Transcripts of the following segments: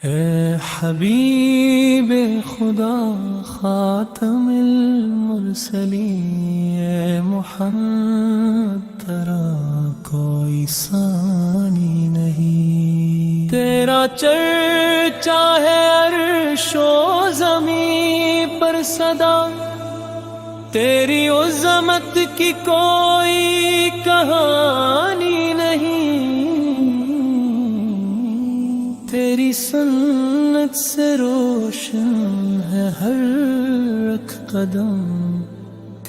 اے حبیب خدا خاتم المرسلین، اے محمد تیرا کوئی ثانی نہیں، تیرا چرچا ہے عرش و زمین پر صدا، تیری عظمت کی کوئی کہانی نہیں، تیری سنت سے روشن ہے ہر ایک قدم،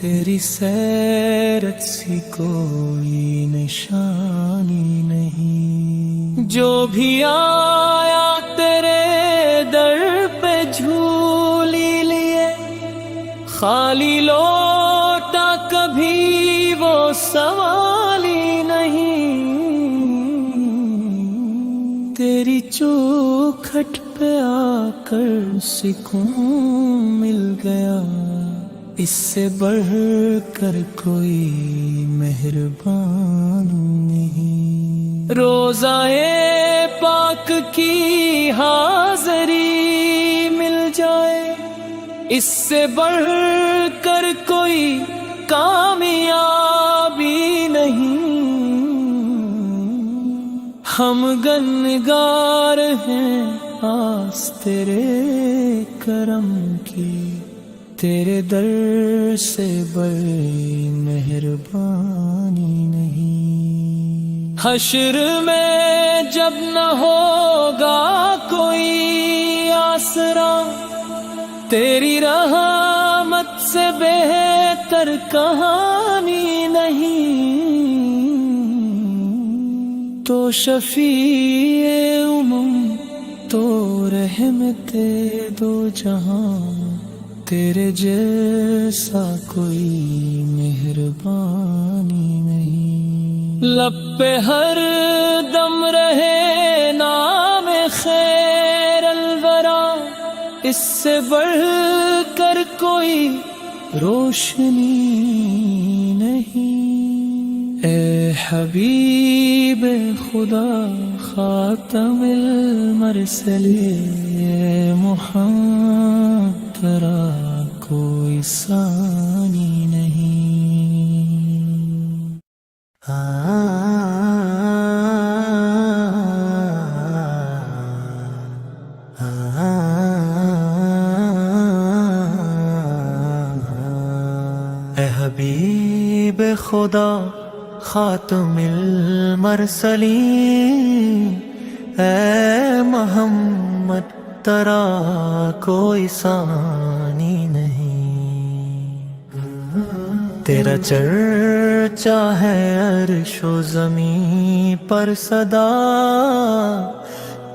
تیری سیرت سی کوئی نشانی نہیں، جو بھی آیا تیرے در پہ جھولی لیے، خالی لوٹا کبھی وہ سوال ہی نہیں، تیری چوکھٹ پہ آ کر سکون مل گیا، اس سے بڑھ کر کوئی مہربان نہیں، روزہ پاک کی حاضری مل جائے، اس سے بڑھ کر کوئی کامیابی نہیں، ہم گنہگار ہیں آس تیرے کرم کی، تیرے در سے بڑی مہربانی نہیں، حشر میں جب نہ ہوگا کوئی آسرا، تیری رحمت سے بہتر کہانی نہیں، تو شفیع امم تو رحمت دو جہاں، تیرے جیسا کوئی مہربانی نہیں، لب پہ ہر دم رہے نام خیر الورا، اس سے بڑھ کر کوئی روشنی نہیں، اے حبیب خدا خاتم المرسلین، اے محمد تیرا کوئی ثانی نہیں، اے حبیب خدا خاتم المرسلین، اے محمد تیرا کوئی ثانی نہیں، تیرا چرچا ہے عرش و زمین پر صدا،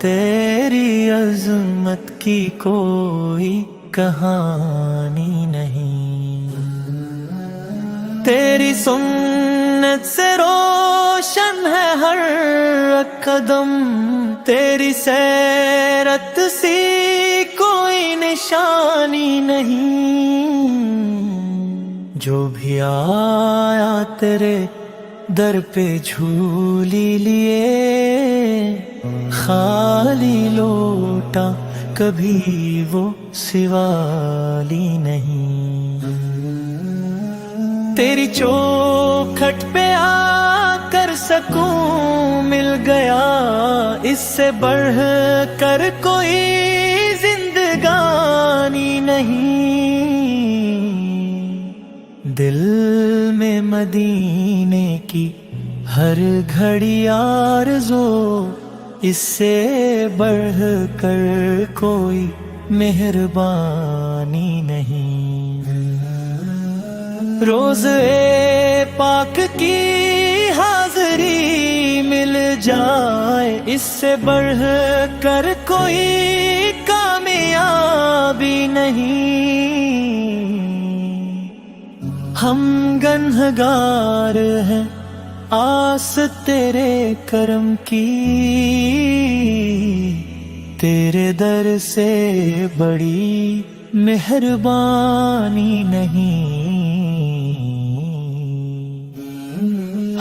تیری عظمت کی کوئی کہانی نہیں، تیری سنت سے روشن ہے ہر ایک قدم، تیری سیرت سی کوئی نشانی نہیں، جو بھی آیا تیرے در پہ جھولی لیے، خالی لوٹا کبھی وہ سوالی نہیں، تیری چوکھٹ پہ آ کر سکون مل گیا، اس سے بڑھ کر کوئی زندگانی نہیں، دل میں مدینے کی ہر گھڑی آرزو، اس سے بڑھ کر کوئی مہربانی نہیں، روزے پاک کی حاضری مل جائے، اس سے بڑھ کر کوئی کامیابی نہیں، ہم گنہگار ہیں آس تیرے کرم کی، تیرے در سے بڑی مہربانی نہیں،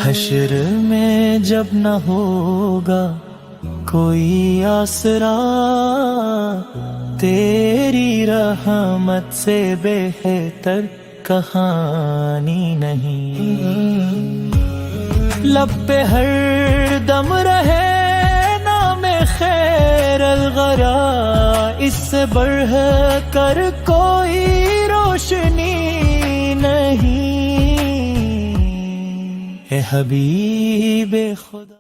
حشر میں جب نہ ہوگا کوئی آسرا تیری رحمت سے بہتر کہانی نہیں. لب پہ ہر دم رہے نام خیر الغرا، اس سے بڑھ کر کوئی روشنی نہیں. اے حبیب خدا